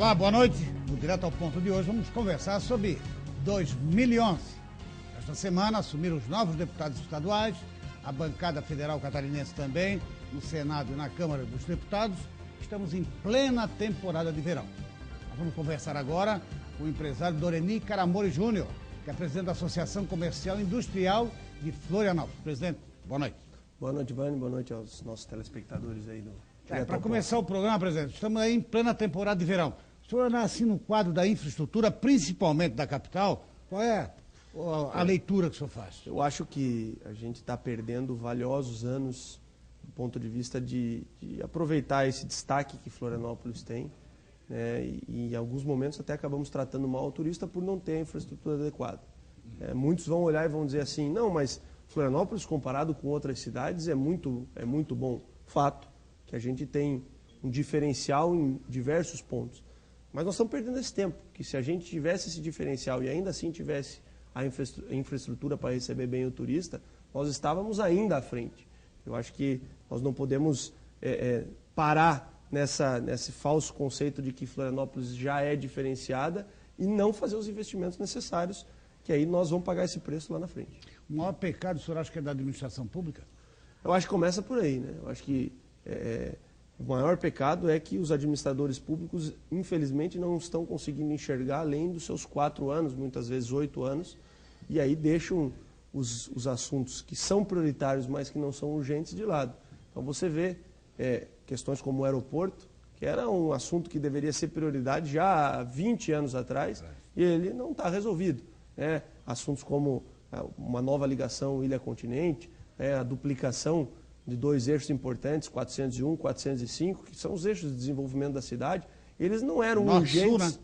Olá, boa noite. No Direto ao Ponto de hoje vamos conversar sobre 2011. Esta semana assumiram os novos deputados estaduais, a bancada federal catarinense também, no Senado e na Câmara dos Deputados. Estamos em plena temporada de verão. Nós vamos conversar agora com o empresário Doreni Caramori Júnior, que é presidente da Associação Comercial e Industrial de Florianópolis. Presidente, boa noite. Boa noite, Vani. Boa noite aos nossos telespectadores aí do... Para começar o programa, presidente, estamos aí em plena temporada de verão. O senhor, assim, no quadro da infraestrutura, principalmente da capital, qual é a leitura que o senhor faz? Eu acho que a gente está perdendo valiosos anos do ponto de vista de aproveitar esse destaque que Florianópolis tem, né? E em alguns momentos até acabamos tratando mal o turista por não ter a infraestrutura adequada. Muitos vão olhar e vão dizer assim, não, mas Florianópolis comparado com outras cidades é muito bom. Fato que a gente tem um diferencial em diversos pontos. Mas nós estamos perdendo esse tempo, que se a gente tivesse esse diferencial e ainda assim tivesse a infraestrutura para receber bem o turista, nós estávamos ainda à frente. Eu acho que nós não podemos parar nesse falso conceito de que Florianópolis já é diferenciada e não fazer os investimentos necessários, que aí nós vamos pagar esse preço lá na frente. O maior pecado, o senhor acha que é da administração pública? Eu acho que começa por aí, né? Eu acho que o maior pecado é que os administradores públicos, infelizmente, não estão conseguindo enxergar além dos seus 4 anos, muitas vezes 8 anos, e aí deixam os assuntos que são prioritários, mas que não são urgentes, de lado. Então você vê questões como o aeroporto, que era um assunto que deveria ser prioridade já há 20 anos atrás, e ele não está resolvido. Assuntos como uma nova ligação ilha-continente, a duplicação de 2 eixos importantes, 401, 405, que são os eixos de desenvolvimento da cidade, eles não eram urgentes,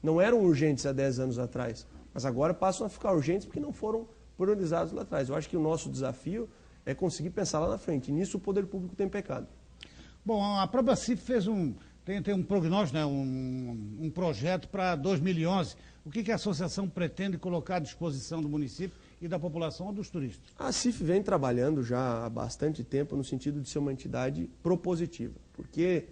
não eram urgentes há 10 anos atrás, mas agora passam a ficar urgentes porque não foram priorizados lá atrás. Eu acho que o nosso desafio é conseguir pensar lá na frente, e nisso o poder público tem pecado. Bom, a própria CIF fez tem um prognóstico, né, um projeto para 2011. O que a associação pretende colocar à disposição do município e da população ou dos turistas? A CIF vem trabalhando já há bastante tempo no sentido de ser uma entidade propositiva, porque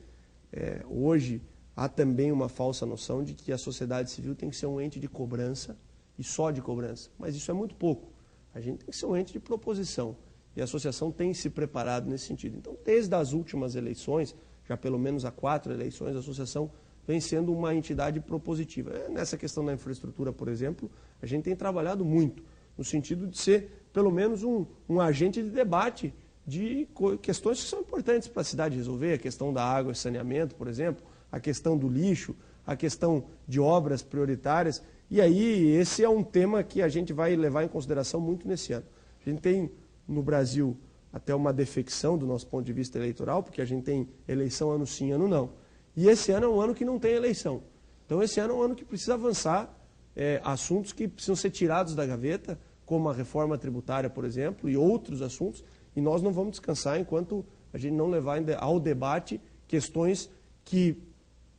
hoje há também uma falsa noção de que a sociedade civil tem que ser um ente de cobrança e só de cobrança, mas isso é muito pouco. A gente tem que ser um ente de proposição e a associação tem se preparado nesse sentido. Então, desde as últimas eleições, já pelo menos há 4 eleições, a associação vem sendo uma entidade propositiva. Nessa questão da infraestrutura, por exemplo, a gente tem trabalhado muito, no sentido de ser, pelo menos, um agente de debate de questões que são importantes para a cidade resolver, a questão da água e saneamento, por exemplo, a questão do lixo, a questão de obras prioritárias. E aí, esse é um tema que a gente vai levar em consideração muito nesse ano. A gente tem, no Brasil, até uma defecção do nosso ponto de vista eleitoral, porque a gente tem eleição ano sim, ano não. E esse ano é um ano que não tem eleição. Então, esse ano é um ano que precisa avançar assuntos que precisam ser tirados da gaveta, como a reforma tributária, por exemplo, e outros assuntos, e nós não vamos descansar enquanto a gente não levar ao debate questões que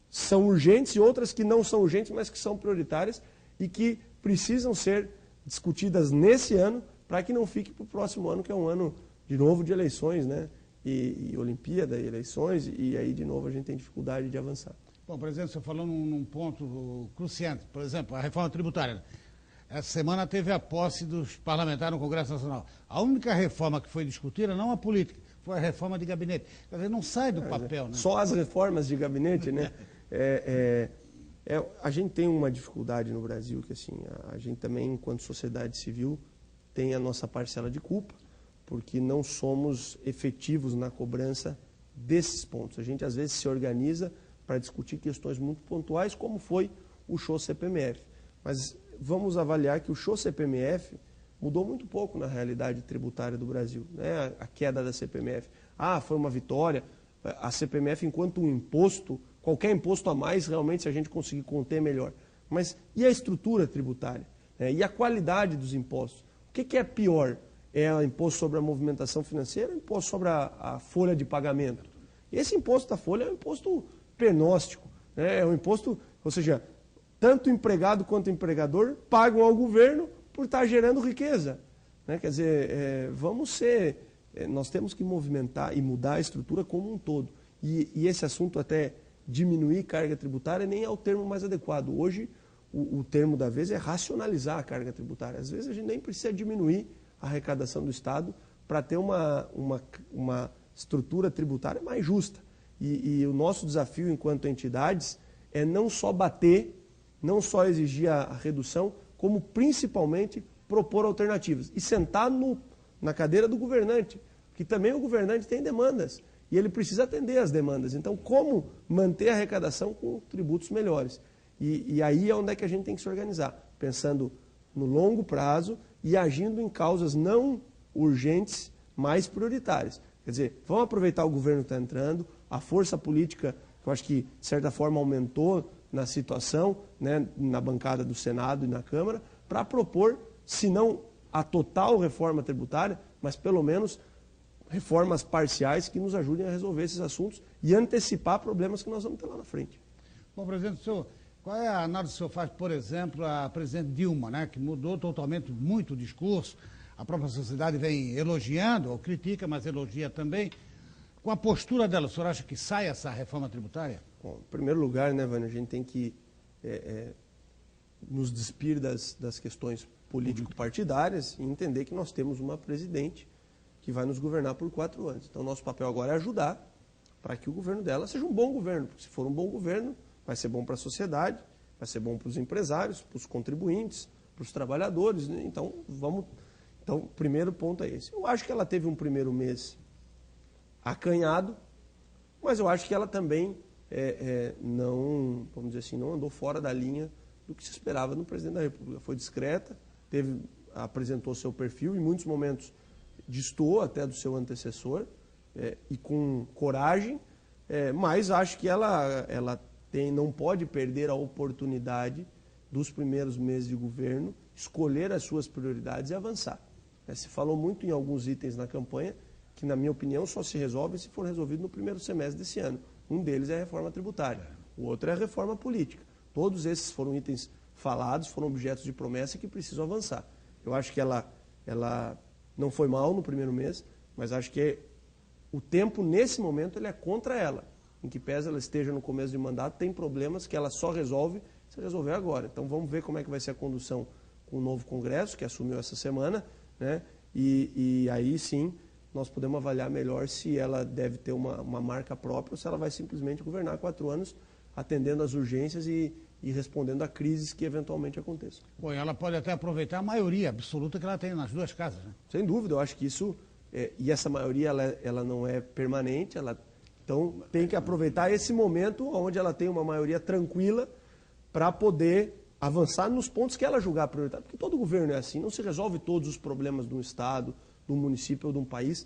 são urgentes e outras que não são urgentes, mas que são prioritárias e que precisam ser discutidas nesse ano para que não fique para o próximo ano, que é um ano, de novo, de eleições, né? E Olimpíada, e eleições, e aí, de novo, a gente tem dificuldade de avançar. Bom, por exemplo, você falou num ponto cruciante, por exemplo, a reforma tributária. Essa semana teve a posse dos parlamentares no Congresso Nacional. A única reforma que foi discutida, não a política, foi a reforma de gabinete. Quer dizer, não sai do papel, né? Só as reformas de gabinete, né? A gente tem uma dificuldade no Brasil, que assim, a gente também, enquanto sociedade civil, tem a nossa parcela de culpa, porque não somos efetivos na cobrança desses pontos. A gente, às vezes, se organiza para discutir questões muito pontuais, como foi o show CPMF. Mas vamos avaliar que o show CPMF mudou muito pouco na realidade tributária do Brasil, né? A queda da CPMF. Foi uma vitória. A CPMF, enquanto um imposto, qualquer imposto a mais, realmente, se a gente conseguir conter, melhor. Mas e a estrutura tributária? E a qualidade dos impostos? O que é pior? É o imposto sobre a movimentação financeira ou o imposto sobre a folha de pagamento? Esse imposto da folha é um imposto penóstico, né? É um imposto, ou seja, tanto o empregado quanto o empregador pagam ao governo por estar gerando riqueza, né? Quer dizer, nós temos que movimentar e mudar a estrutura como um todo. E esse assunto até diminuir carga tributária nem é o termo mais adequado. Hoje, o termo da vez é racionalizar a carga tributária. Às vezes a gente nem precisa diminuir a arrecadação do Estado para ter uma estrutura tributária mais justa. E o nosso desafio enquanto entidades é não só bater, não só exigir a redução, como principalmente propor alternativas. E sentar na cadeira do governante, que também o governante tem demandas e ele precisa atender às demandas. Então, como manter a arrecadação com tributos melhores? E aí é onde é que a gente tem que se organizar, pensando no longo prazo e agindo em causas não urgentes, mas prioritárias. Quer dizer, vamos aproveitar o governo que está entrando, a força política, que eu acho que, de certa forma, aumentou na situação, né, na bancada do Senado e na Câmara, para propor, se não a total reforma tributária, mas pelo menos reformas parciais que nos ajudem a resolver esses assuntos e antecipar problemas que nós vamos ter lá na frente. Bom, presidente, qual é a análise que o senhor faz, por exemplo, a presidente Dilma, né, que mudou totalmente muito o discurso, a própria sociedade vem elogiando, ou critica, mas elogia também. Com a postura dela, o senhor acha que sai essa reforma tributária? Bom, em primeiro lugar, né, Vânia, a gente tem que nos despir das questões político-partidárias e entender que nós temos uma presidente que vai nos governar por 4 anos. Então, nosso papel agora é ajudar para que o governo dela seja um bom governo. Porque se for um bom governo, vai ser bom para a sociedade, vai ser bom para os empresários, para os contribuintes, para os trabalhadores. Né? Então, o primeiro ponto é esse. Eu acho que ela teve um primeiro mês acanhado, mas eu acho que ela também não, vamos dizer assim, não andou fora da linha do que se esperava no presidente da República. Foi discreta, apresentou seu perfil, em muitos momentos destoou até do seu antecessor, e com coragem, mas acho que ela não pode perder a oportunidade dos primeiros meses de governo, escolher as suas prioridades e avançar. Se falou muito em alguns itens na campanha, que na minha opinião só se resolvem se for resolvido no primeiro semestre desse ano. Um deles é a reforma tributária, o outro é a reforma política. Todos esses foram itens falados, foram objetos de promessa que precisam avançar. Eu acho que ela não foi mal no primeiro mês, mas acho que o tempo, nesse momento, ele é contra ela. Em que pese ela esteja no começo de mandato, tem problemas que ela só resolve se resolver agora. Então vamos ver como é que vai ser a condução com o novo Congresso, que assumiu essa semana, né? E aí sim nós podemos avaliar melhor se ela deve ter uma marca própria ou se ela vai simplesmente governar 4 anos, atendendo às urgências e respondendo a crises que eventualmente aconteçam. Bom, ela pode até aproveitar a maioria absoluta que ela tem nas 2 casas, né? Sem dúvida, eu acho que isso, e essa maioria ela não é permanente, então tem que aproveitar esse momento onde ela tem uma maioria tranquila para poder avançar nos pontos que ela julgar prioritário, porque todo governo é assim, não se resolve todos os problemas de um estado, de um município ou de um país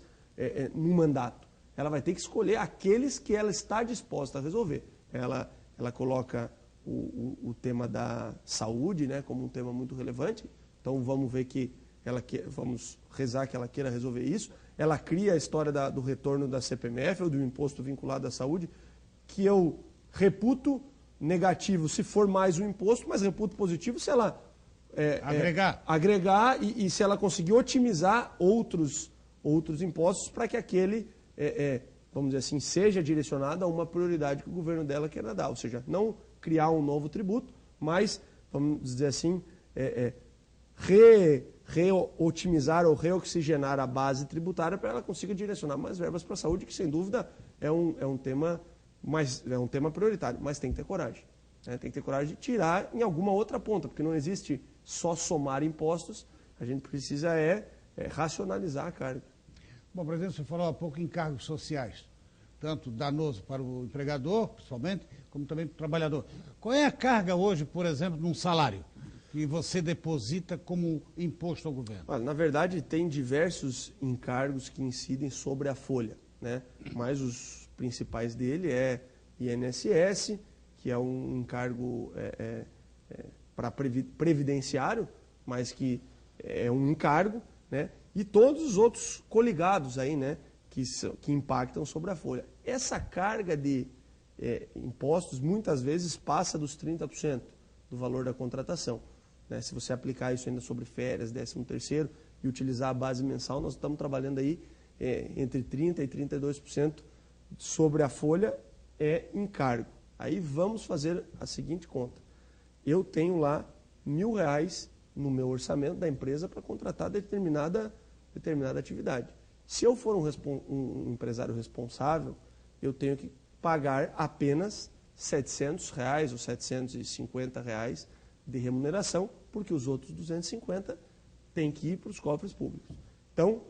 num mandato. Ela vai ter que escolher aqueles que ela está disposta a resolver. Ela coloca o tema da saúde, né, como um tema muito relevante, então vamos ver vamos rezar que ela queira resolver isso. Ela cria a história do retorno da CPMF ou do imposto vinculado à saúde, que eu reputo negativo se for mais um imposto, mas reputo positivo se ela agregar e se ela conseguir otimizar outros impostos para que aquele, vamos dizer assim, seja direcionado a uma prioridade que o governo dela queira dar. Ou seja, não criar um novo tributo, mas, vamos dizer assim, reotimizar ou reoxigenar a base tributária para ela consiga direcionar mais verbas para a saúde, que sem dúvida é um tema prioritário, mas tem que ter coragem. Né? Tem que ter coragem de tirar em alguma outra ponta, porque não existe só somar impostos, a gente precisa racionalizar a carga. Bom, presidente, você falou há pouco em cargos sociais, tanto danoso para o empregador, principalmente, como também para o trabalhador. Qual é a carga hoje, por exemplo, de um salário que você deposita como imposto ao governo? Olha, na verdade, tem diversos encargos que incidem sobre a folha, né? Mas os principais dele é INSS, que é um encargo para previdenciário, mas que é um encargo, né? E todos os outros coligados aí, né? Que impactam sobre a folha. Essa carga de impostos muitas vezes passa dos 30% do valor da contratação. Né? Se você aplicar isso ainda sobre férias, 13º e utilizar a base mensal, nós estamos trabalhando aí entre 30% e 32% sobre a folha encargo. Aí vamos fazer a seguinte conta. Eu tenho lá R$1.000 no meu orçamento da empresa para contratar determinada atividade. Se eu for um empresário responsável, eu tenho que pagar apenas R$700 ou R$750 de remuneração, porque os outros 250 têm que ir para os cofres públicos. Então,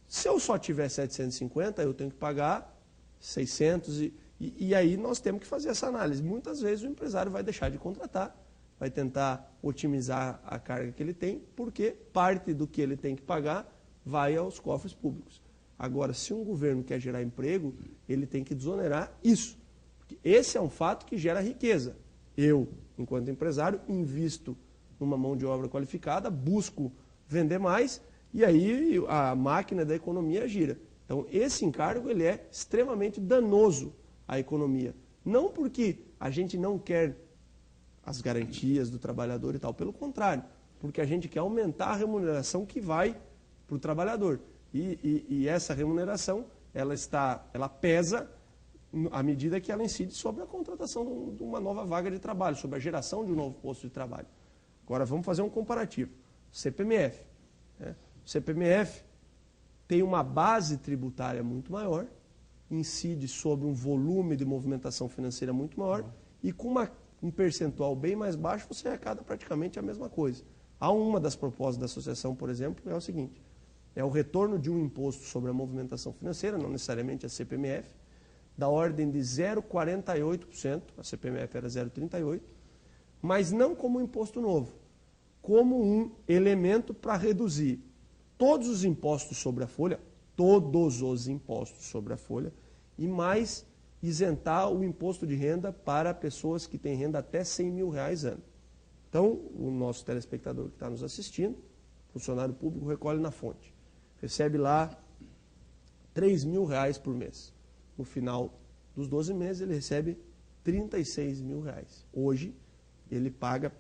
se eu só tiver 750, eu tenho que pagar 600 e aí nós temos que fazer essa análise. Muitas vezes o empresário vai deixar de contratar, vai tentar otimizar a carga que ele tem, porque parte do que ele tem que pagar vai aos cofres públicos. Agora, se um governo quer gerar emprego, ele tem que desonerar isso. Porque esse é um fato que gera riqueza. Eu, enquanto empresário, invisto numa mão de obra qualificada, busco vender mais e aí a máquina da economia gira. Então, esse encargo ele é extremamente danoso à economia. Não porque a gente não quer as garantias do trabalhador e tal, pelo contrário, porque a gente quer aumentar a remuneração que vai para o trabalhador. E essa remuneração, ela pesa à medida que ela incide sobre a contratação de uma nova vaga de trabalho, sobre a geração de um novo posto de trabalho. Agora, vamos fazer um comparativo. CPMF. Né? O CPMF tem uma base tributária muito maior, incide sobre um volume de movimentação financeira muito maior e com um percentual bem mais baixo, você arrecada praticamente a mesma coisa. Há uma das propostas da associação, por exemplo, é o seguinte: é o retorno de um imposto sobre a movimentação financeira, não necessariamente a CPMF, da ordem de 0,48%, a CPMF era 0,38%, mas não como um imposto novo, como um elemento para reduzir todos os impostos sobre a folha, e mais isentar o imposto de renda para pessoas que têm renda até R$100.000 ano. Então, o nosso telespectador que está nos assistindo, funcionário público, recolhe na fonte. Recebe lá R$3.000 por mês. No final dos 12 meses, ele recebe R$36.000. Hoje, ele paga,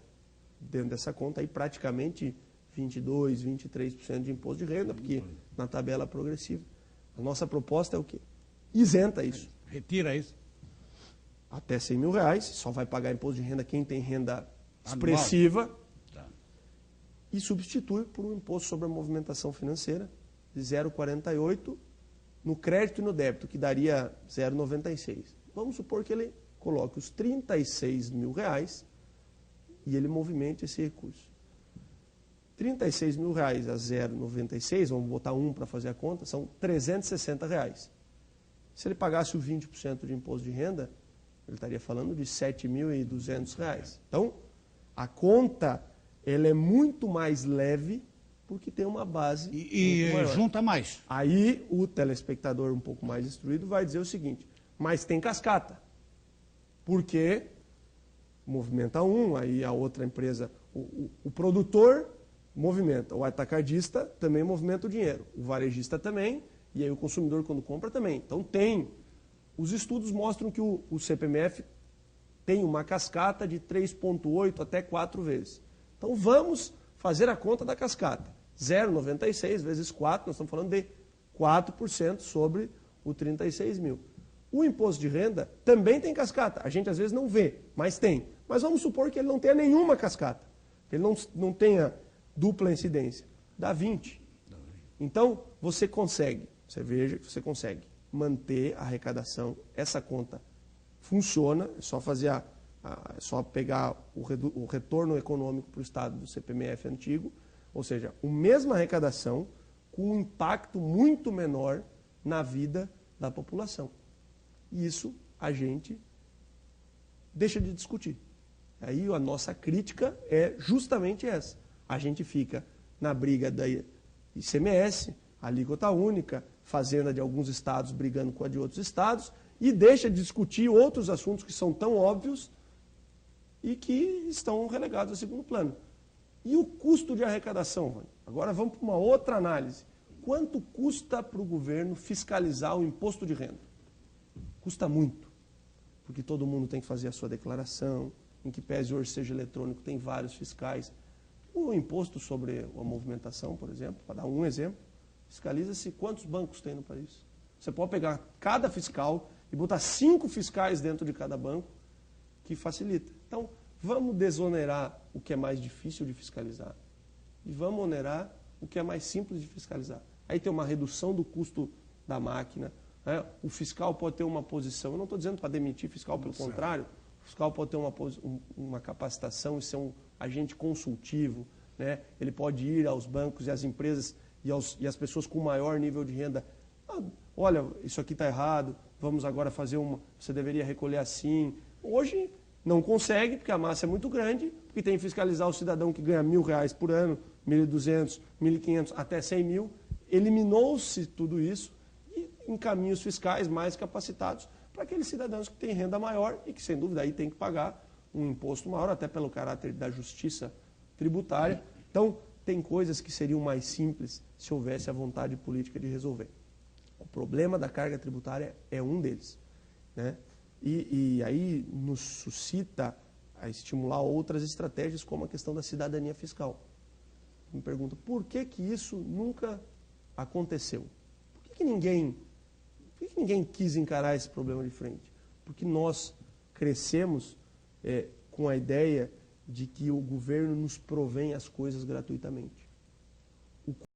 dentro dessa conta, aí, praticamente 22%, 23% de imposto de renda, porque na tabela progressiva. A nossa proposta é o quê? Isenta isso. Retira isso. Até R$100.000, só vai pagar imposto de renda quem tem renda expressiva. Tá. E substitui por um imposto sobre a movimentação financeira de 0,48% no crédito e no débito, que daria 0,96%. Vamos supor que ele coloque os R$36.000 e ele movimente esse recurso. R$36.000 a 0,96, vamos botar 1 para fazer a conta, são R$360. Se ele pagasse o 20% de imposto de renda, ele estaria falando de R$7.200. Então, a conta ela é muito mais leve porque tem uma base e junta mais. Aí o telespectador um pouco mais instruído vai dizer o seguinte: mas tem cascata. Porque movimenta um, aí a outra empresa, o produtor movimenta, o atacadista também movimenta o dinheiro, o varejista também, e aí o consumidor quando compra também. Então tem. Os estudos mostram que o CPMF tem uma cascata de 3,8 até 4 vezes. Então vamos fazer a conta da cascata. 0,96 vezes 4, nós estamos falando de 4% sobre o 36.000. O imposto de renda também tem cascata. A gente às vezes não vê, mas tem. Mas vamos supor que ele não tenha nenhuma cascata. Que ele não tenha dupla incidência. Dá 20. Então, você veja que você consegue manter a arrecadação. Essa conta funciona, é só fazer é só pegar o retorno econômico para o Estado do CPMF antigo, ou seja, a mesma arrecadação com um impacto muito menor na vida da população. E isso a gente deixa de discutir. Aí a nossa crítica é justamente essa. A gente fica na briga da ICMS, alíquota única, fazenda de alguns estados brigando com a de outros estados, e deixa de discutir outros assuntos que são tão óbvios e que estão relegados a segundo plano. E o custo de arrecadação, Rony? Agora vamos para uma outra análise. Quanto custa para o governo fiscalizar o imposto de renda? Custa muito, porque todo mundo tem que fazer a sua declaração, em que pese hoje seja eletrônico, tem vários fiscais. O imposto sobre a movimentação, por exemplo, para dar um exemplo, fiscaliza-se quantos bancos tem no país. Você pode pegar cada fiscal e botar 5 fiscais dentro de cada banco que facilita. Então, vamos desonerar o que é mais difícil de fiscalizar e vamos onerar o que é mais simples de fiscalizar. Aí tem uma redução do custo da máquina, né? O fiscal pode ter uma posição, eu não estou dizendo para demitir fiscal, pelo contrário, o fiscal pode ter uma capacitação e ser um agente consultivo, né? Ele pode ir aos bancos e às empresas e às pessoas com maior nível de renda. Olha, isso aqui está errado, vamos agora fazer você deveria recolher assim. Hoje não consegue, porque a massa é muito grande, porque tem que fiscalizar o cidadão que ganha R$1.000 por ano, 1.200, 1.500, até 100 mil. Eliminou-se tudo isso e encaminha os fiscais mais capacitados para aqueles cidadãos que têm renda maior e que, sem dúvida, aí tem que pagar um imposto maior, até pelo caráter da justiça tributária. Então, tem coisas que seriam mais simples se houvesse a vontade política de resolver. O problema da carga tributária é um deles, né? E aí nos suscita a estimular outras estratégias, como a questão da cidadania fiscal. Me pergunto, por que isso nunca aconteceu? Por que ninguém quis encarar esse problema de frente? Porque nós crescemos com a ideia de que o governo nos provém as coisas gratuitamente.